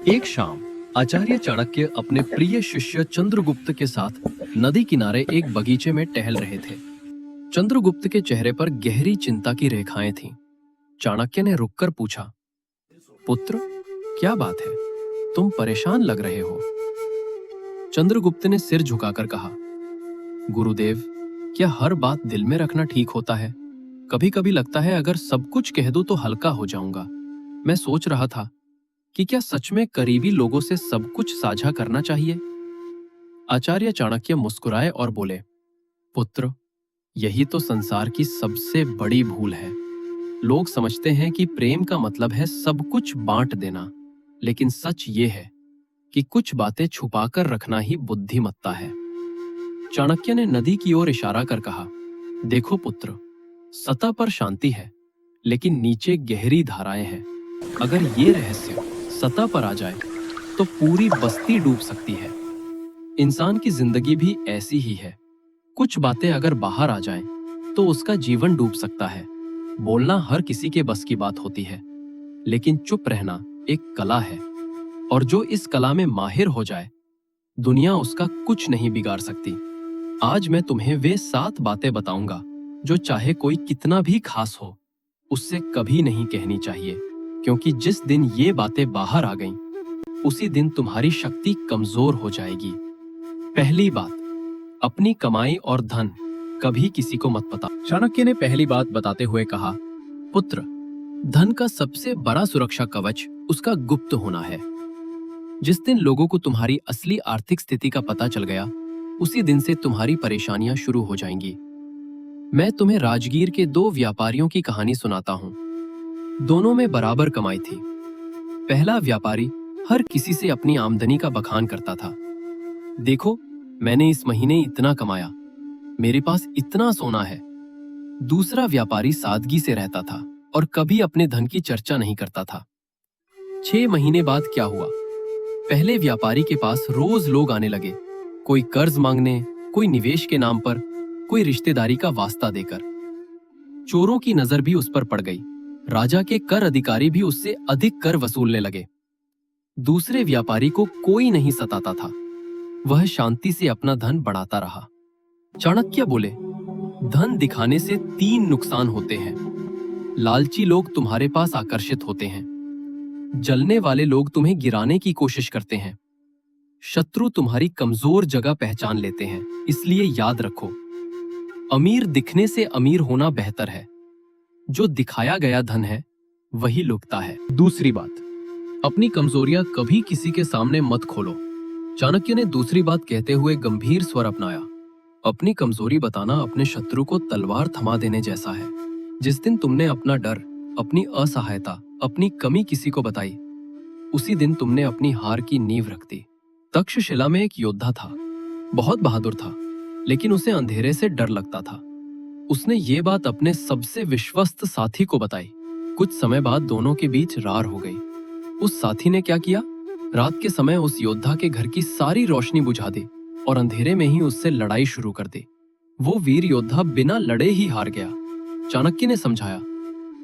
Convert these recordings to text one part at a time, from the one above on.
एक शाम आचार्य चाणक्य अपने प्रिय शिष्य चंद्रगुप्त के साथ नदी किनारे एक बगीचे में टहल रहे थे। चंद्रगुप्त के चेहरे पर गहरी चिंता की रेखाएं थीं। चाणक्य ने रुककर पूछा, पुत्र, क्या बात है? तुम परेशान लग रहे हो। चंद्रगुप्त ने सिर झुकाकर कहा, गुरुदेव, क्या हर बात दिल में रखना ठीक होता है? कभी कभी लगता है अगर सब कुछ कह दूं तो हल्का हो जाऊंगा। मैं सोच रहा था कि क्या सच में करीबी लोगों से सब कुछ साझा करना चाहिए? आचार्य चाणक्य मुस्कुराए और बोले, पुत्र, यही तो संसार की सबसे बड़ी भूल है। लोग समझते हैं कि प्रेम का मतलब है सब कुछ बांट देना, लेकिन सच ये है कि कुछ बातें छुपाकर रखना ही बुद्धिमत्ता है। चाणक्य ने नदी की ओर इशारा कर कहा, देखो पुत्र, सतह पर शांति है, लेकिन नीचे गहरी धाराएं हैं। अगर ये रहस्य सतह पर आ जाए तो पूरी बस्ती डूब सकती है। इंसान की जिंदगी भी ऐसी ही है। कुछ बातें अगर बाहर आ जाएं तो उसका जीवन डूब सकता है। बोलना हर किसी के बस की बात होती है, लेकिन चुप रहना एक कला है, और जो इस कला में माहिर हो जाए, दुनिया उसका कुछ नहीं बिगाड़ सकती। आज मैं तुम्हें वे 7 बातें बताऊंगा जो चाहे कोई कितना भी खास हो, उससे कभी नहीं कहनी चाहिए, क्योंकि जिस दिन ये बातें बाहर आ गईं, उसी दिन तुम्हारी शक्ति कमजोर हो जाएगी। पहली बात, अपनी कमाई और धन कभी किसी को मत बता। चाणक्य ने पहली बात बताते हुए कहा, पुत्र, धन का सबसे बड़ा सुरक्षा कवच उसका गुप्त होना है। जिस दिन लोगों को तुम्हारी असली आर्थिक स्थिति का पता चल गया, उसी दिन से तुम्हारी परेशानियां शुरू हो जाएंगी। मैं तुम्हें राजगीर के 2 व्यापारियों की कहानी सुनाता हूं। दोनों में बराबर कमाई थी। पहला व्यापारी हर किसी से अपनी आमदनी का बखान करता था। देखो, मैंने इस महीने इतना कमाया, मेरे पास इतना सोना है। दूसरा व्यापारी सादगी से रहता था और कभी अपने धन की चर्चा नहीं करता था। 6 महीने बाद क्या हुआ? पहले व्यापारी के पास रोज लोग आने लगे, कोई कर्ज मांगने, कोई निवेश के नाम पर, कोई रिश्तेदारी का वास्ता देकर। चोरों की नजर भी उस पर पड़ गई। राजा के कर अधिकारी भी उससे अधिक कर वसूलने लगे। दूसरे व्यापारी को कोई नहीं सताता था, वह शांति से अपना धन बढ़ाता रहा। चाणक्य बोले, धन दिखाने से 3 नुकसान होते हैं। लालची लोग तुम्हारे पास आकर्षित होते हैं, जलने वाले लोग तुम्हें गिराने की कोशिश करते हैं, शत्रु तुम्हारी कमजोर जगह पहचान लेते हैं। इसलिए याद रखो, अमीर दिखने से अमीर होना बेहतर है। जो दिखाया गया धन है वही लुकता है। दूसरी बात, अपनी कमजोरियां कभी किसी के सामने मत खोलो। चाणक्य ने दूसरी बात कहते हुए गंभीर स्वर अपनाया, अपनी कमजोरी बताना अपने शत्रु को तलवार थमा देने जैसा है। जिस दिन तुमने अपना डर, अपनी असहायता, अपनी कमी किसी को बताई, उसी दिन तुमने अपनी हार की नींव रख दी। तक्षशिला में एक योद्धा था, बहुत बहादुर था, लेकिन उसे अंधेरे से डर लगता था। उसने ये बात अपने सबसे विश्वस्त साथी को बताई। कुछ समय बाद दोनों के बीच रार हो गई। उस साथी ने क्या किया? रात के समय उस योद्धा के घर की सारी रोशनी बुझा दी और अंधेरे में ही उससे लड़ाई शुरू कर दी। वो वीर योद्धा बिना लड़े ही हार गया। चाणक्य ने समझाया,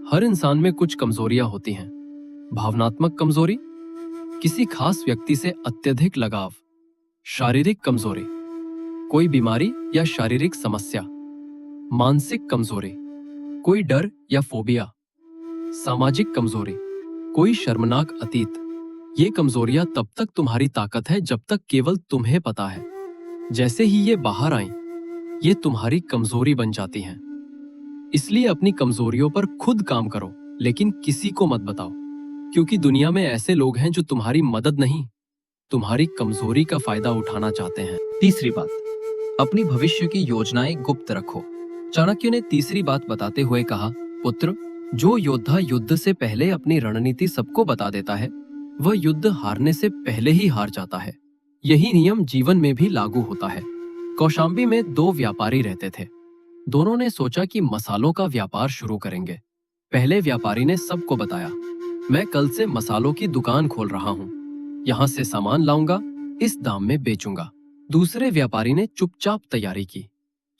हर इंसान में कुछ कमजोरियां होती हैं। भावनात्मक कमजोरी, किसी खास व्यक्ति से अत्यधिक लगाव। शारीरिक कमजोरी, कोई बीमारी या शारीरिक समस्या। मानसिक कमजोरी, कोई डर या फोबिया। सामाजिक कमजोरी, कोई शर्मनाक अतीत। ये कमजोरियां तब तक तुम्हारी ताकत है जब तक केवल तुम्हें पता है। जैसे ही ये बाहर आए, ये तुम्हारी कमजोरी बन जाती हैं। इसलिए अपनी कमजोरियों पर खुद काम करो, लेकिन किसी को मत बताओ, क्योंकि दुनिया में ऐसे लोग हैं जो तुम्हारी मदद नहीं, तुम्हारी कमजोरी का फायदा उठाना चाहते हैं। तीसरी बात, अपनी भविष्य की योजनाएं गुप्त रखो। चाणक्य ने तीसरी बात बताते हुए कहा, पुत्र, जो योद्धा युद्ध से पहले अपनी रणनीति सबको बता देता है, वह युद्ध हारने से पहले ही हार जाता है। यही नियम जीवन में भी लागू होता है। कौशाम्बी में 2 व्यापारी रहते थे। दोनों ने सोचा कि मसालों का व्यापार शुरू करेंगे। पहले व्यापारी ने सबको बताया, मैं कल से मसालों की दुकान खोल रहा हूँ, यहाँ से सामान लाऊंगा, इस दाम में बेचूंगा। दूसरे व्यापारी ने चुपचाप तैयारी की,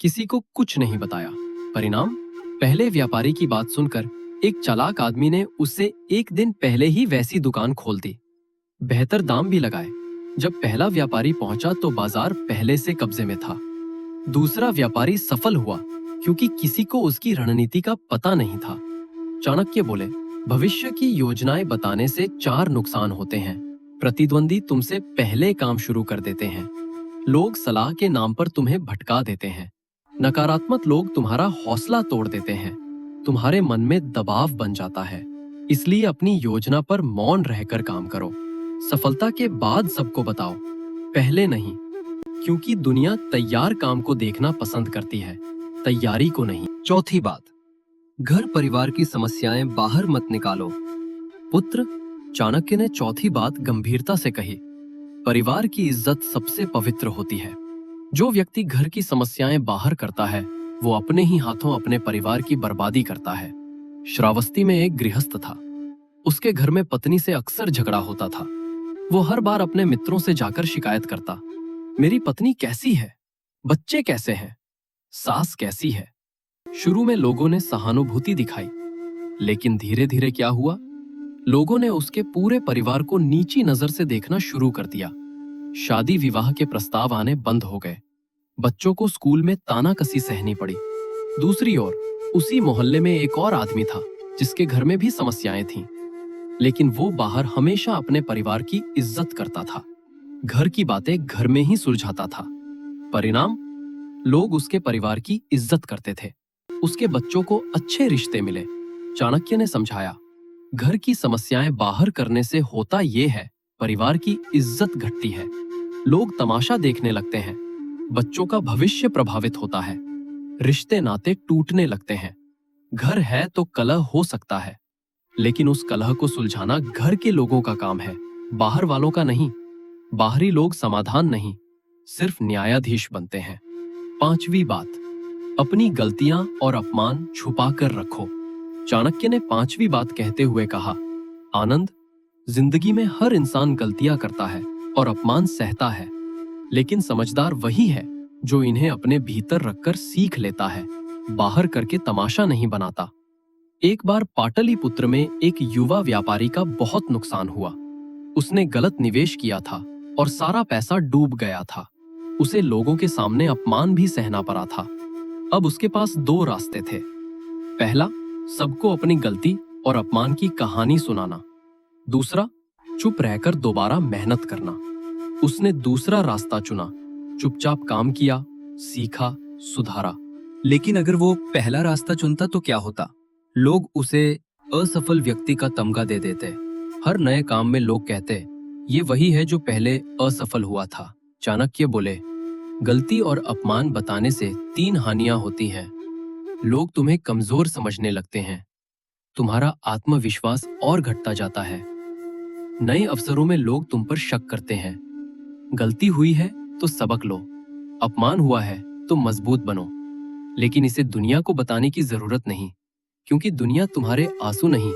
किसी को कुछ नहीं बताया। परिणाम, पहले व्यापारी की बात सुनकर एक चालाक आदमी ने उससे एक दिन पहले ही वैसी दुकान खोल दी। बेहतर दाम भी लगाए। जब पहला व्यापारी पहुंचा तो बाजार पहले से कब्जे में था। दूसरा व्यापारी सफल हुआ क्योंकि किसी को उसकी रणनीति का पता नहीं था। चाणक्य बोले, भविष्य की योजनाएं बताने से चार नुकसान होते हैं। प्रतिद्वंदी तुमसे पहले काम शुरू कर देते हैं। लोग सलाह के नाम पर तुम्हें भटका देते हैं। नकारात्मक लोग तुम्हारा हौसला तोड़ देते हैं। तुम्हारे मन में दबाव बन जाता है। इसलिए अपनी योजना पर मौन रहकर काम करो। सफलता के बाद सबको बताओ, पहले नहीं, क्योंकि दुनिया तैयार काम को देखना पसंद करती है, तैयारी को नहीं। चौथी बात, घर परिवार की समस्याएं बाहर मत निकालो। पुत्र, चाणक्य ने चौथी बात गंभीरता से कही। परिवार की इज्जत सबसे पवित्र होती है। जो व्यक्ति घर की समस्याएं बाहर करता है वो अपने ही हाथों अपने परिवार की बर्बादी करता है। श्रावस्ती में एक गृहस्थ था। उसके घर में पत्नी से अक्सर झगड़ा होता था। वो हर बार अपने मित्रों से जाकर शिकायत करता, मेरी पत्नी कैसी है, बच्चे कैसे हैं, सास कैसी है। शुरू में लोगों ने सहानुभूति दिखाई, लेकिन धीरे धीरे क्या हुआ, लोगों ने उसके पूरे परिवार को नीची नजर से देखना शुरू कर दिया। शादी विवाह के प्रस्ताव आने बंद हो गए। बच्चों को स्कूल में तानाकसी सहनी पड़ी। दूसरी ओर उसी मोहल्ले में एक और आदमी था जिसके घर में भी समस्याएं थीं, लेकिन वो बाहर हमेशा अपने परिवार की इज्जत करता था। घर की बातें घर में ही सुलझाता था। परिणाम, लोग उसके परिवार की इज्जत करते थे। उसके बच्चों को अच्छे रिश्ते मिले। चाणक्य ने समझाया, घर की समस्याएं बाहर करने से होता ये है, परिवार की इज्जत घटती है। लोग तमाशा देखने लगते हैं। बच्चों का भविष्य प्रभावित होता है। रिश्ते नाते टूटने लगते हैं। घर है तो कलह हो सकता है, लेकिन उस कलह को सुलझाना घर के लोगों का काम है, बाहर वालों का नहीं। बाहरी लोग समाधान नहीं, सिर्फ न्यायाधीश बनते हैं। पांचवी बात, अपनी गलतियां और अपमान छुपा कर रखो। चाणक्य ने पांचवी बात कहते हुए कहा, आनंद, जिंदगी में हर इंसान गलतियां करता है और अपमान सहता है, लेकिन समझदार वही है जो इन्हें अपने भीतर रखकर सीख लेता है, बाहर करके तमाशा नहीं बनाता। एक बार पाटलिपुत्र में एक युवा व्यापारी का बहुत नुकसान हुआ। उसने गलत निवेश किया था और सारा पैसा डूब गया था। उसे लोगों के सामने अपमान भी सहना पड़ा था। अब उसके पास दो रास्ते थे। पहला, सबको अपनी गलती और अपमान की कहानी सुनाना। दूसरा, चुप रहकर दोबारा मेहनत करना। उसने दूसरा रास्ता चुना, चुपचाप काम किया, सीखा, सुधारा। लेकिन अगर वो पहला रास्ता चुनता तो क्या होता? लोग उसे असफल व्यक्ति का तमगा दे देते। हर नए काम में लोग कहते, ये वही है जो पहले असफल हुआ था। चाणक्य बोले, गलती और अपमान बताने से तीन हानियां होती हैं। लोग तुम्हें कमजोर समझने लगते हैं। तुम्हारा आत्मविश्वास और घटता जाता है। नए अवसरों में लोग तुम पर शक करते हैं। गलती हुई है तो सबक लो, अपमान हुआ है तो मजबूत बनो। लेकिन इसे दुनिया को बताने की जरूरत नहीं, क्योंकि दुनिया तुम्हारे आंसू नहीं,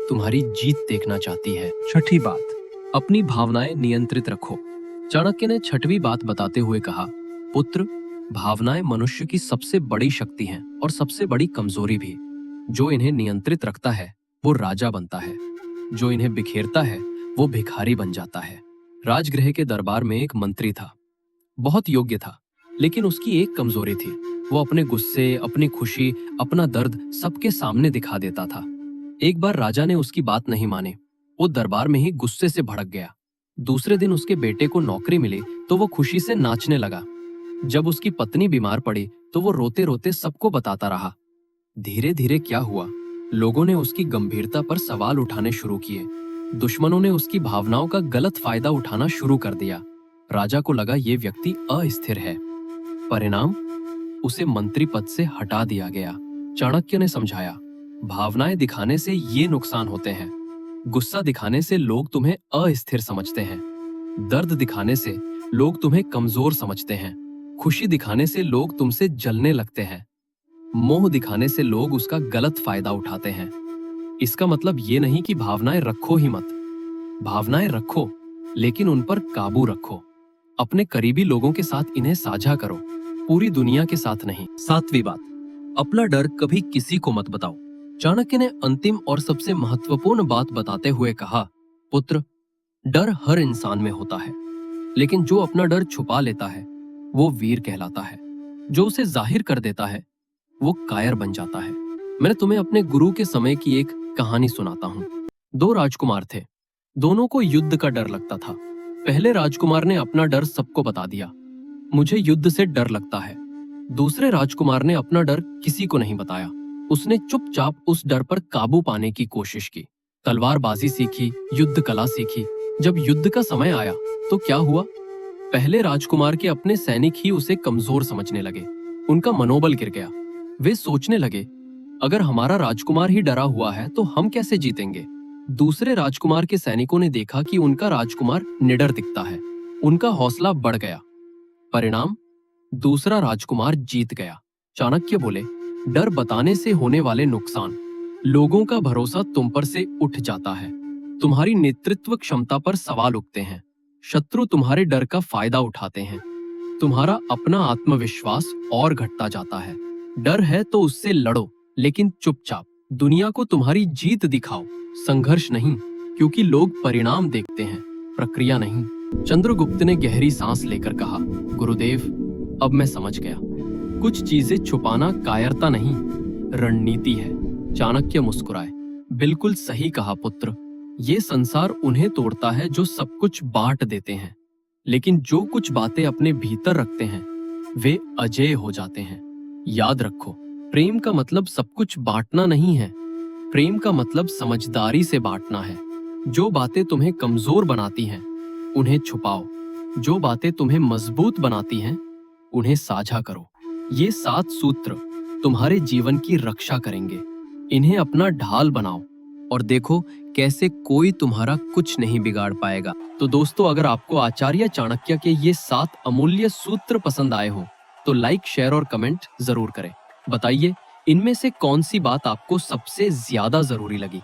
तुम्हारी जीत देखना चाहती है। छठी बात, अपनी भावनाएं नियंत्रित रखो। चाणक्य ने छठवीं बात बताते हुए कहा, पुत्र, भावनाएं मनुष्य की सबसे बड़ी शक्ति हैं और सबसे बड़ी कमजोरी भी। जो इन्हें नियंत्रित रखता है वो राजा बनता है, जो इन्हें बिखेरता है वो भिखारी बन जाता है। राजगृह के दरबार में एक मंत्री था। बहुत योग्य था, लेकिन उसकी एक कमजोरी थी। वो अपने गुस्से, अपनी खुशी, अपना दर्द सबके सामने दिखा देता था। एक बार राजा ने उसकी बात नहीं मानी। वो दरबार में ही गुस्से से भड़क गया। दूसरे दिन उसके बेटे को नौकरी मिली तो वो खुशी से नाचने लगा। जब उसकी पत्नी बीमार पड़ी तो वो रोते रोते सबको बताता रहा। धीरे धीरे क्या हुआ, लोगों ने उसकी गंभीरता पर सवाल उठाने शुरू किए। दुश्मनों ने उसकी भावनाओं का गलत फायदा उठाना शुरू कर दिया। राजा को लगा ये व्यक्ति अस्थिर है। परिणाम, उसे मंत्री पद से हटा दिया गया। चाणक्य ने समझाया, भावनाएं दिखाने से ये नुकसान होते हैं। गुस्सा दिखाने से लोग तुम्हें अस्थिर समझते हैं। दर्द दिखाने से लोग तुम्हें कमजोर समझते हैं। खुशी दिखाने से लोग तुमसे जलने लगते हैं। मोह दिखाने से लोग उसका गलत फायदा उठाते हैं। इसका मतलब ये नहीं कि भावनाएं रखो ही मत। भावनाएं रखो, लेकिन उन पर काबू रखो। अपने करीबी लोगों के साथ इन्हें साझा करो, पूरी दुनिया के साथ नहीं। सातवीं बात, अपना डर कभी किसी को मत बताओ। चाणक्य ने अंतिम और सबसे महत्वपूर्ण बात बताते हुए कहा, पुत्र, डर हर इंसान में होता है, लेकिन जो अपना डर छुपा लेता है वो वीर कहलाता है। जो उसे जाहिर कर देता है वो कायर बन जाता है। मैं तुम्हें अपने गुरु के समय की एक कहानी सुनाता हूँ। दो राजकुमार थे। दोनों को युद्ध का डर लगता था। पहले राजकुमार ने अपना डर सबको बता दिया, मुझे युद्ध से डर लगता है। दूसरे राजकुमार ने अपना डर किसी को नहीं बताया। उसने चुपचाप उस डर पर काबू पाने की कोशिश की। तलवारबाजी सीखी, युद्ध कला सीखी। जब युद्ध का समय आया तो क्या हुआ? पहले राजकुमार के अपने सैनिक ही उसे कमजोर समझने लगे। उनका मनोबल गिर गया। वे सोचने लगे, अगर हमारा राजकुमार ही डरा हुआ है तो हम कैसे जीतेंगे? दूसरे राजकुमार के सैनिकों ने देखा कि उनका राजकुमार निडर दिखता है। उनका हौसला बढ़ गया। परिणाम, दूसरा राजकुमार जीत गया। चाणक्य बोले, डर बताने से होने वाले नुकसान। लोगों का भरोसा तुम पर से उठ जाता है। तुम्हारी नेतृत्व क्षमता पर सवाल उठते हैं। शत्रु तुम्हारे डर का फायदा उठाते हैं। तुम्हारा अपना आत्मविश्वास और घटता जाता है। डर है तो उससे लड़ो, लेकिन चुपचाप। दुनिया को तुम्हारी जीत दिखाओ, संघर्ष नहीं, क्योंकि लोग परिणाम देखते हैं, प्रक्रिया नहीं। चंद्रगुप्त ने गहरी सांस लेकर कहा, गुरुदेव, अब मैं समझ गया। कुछ चीजें छुपाना कायरता नहीं, रणनीति है। चाणक्य मुस्कुराए, बिल्कुल सही कहा पुत्र। ये संसार उन्हें तोड़ता है जो सब कुछ बांट देते हैं, लेकिन जो कुछ बातें अपने भीतर रखते हैं वे अजेय हो जाते हैं। याद रखो, प्रेम का मतलब सब कुछ बांटना नहीं है। प्रेम का मतलब समझदारी से बांटना है। जो बातें तुम्हें कमजोर बनाती हैं उन्हें छुपाओ। जो बातें तुम्हें मजबूत बनाती हैं उन्हें साझा करो। ये 7 सूत्र तुम्हारे जीवन की रक्षा करेंगे। इन्हें अपना ढाल बनाओ और देखो कैसे कोई तुम्हारा कुछ नहीं बिगाड़ पाएगा। तो दोस्तों, अगर आपको आचार्य चाणक्य के ये 7 अमूल्य सूत्र पसंद आए हो तो लाइक, शेयर और कमेंट जरूर करें। बताइए, इनमें से कौन सी बात आपको सबसे ज्यादा जरूरी लगी।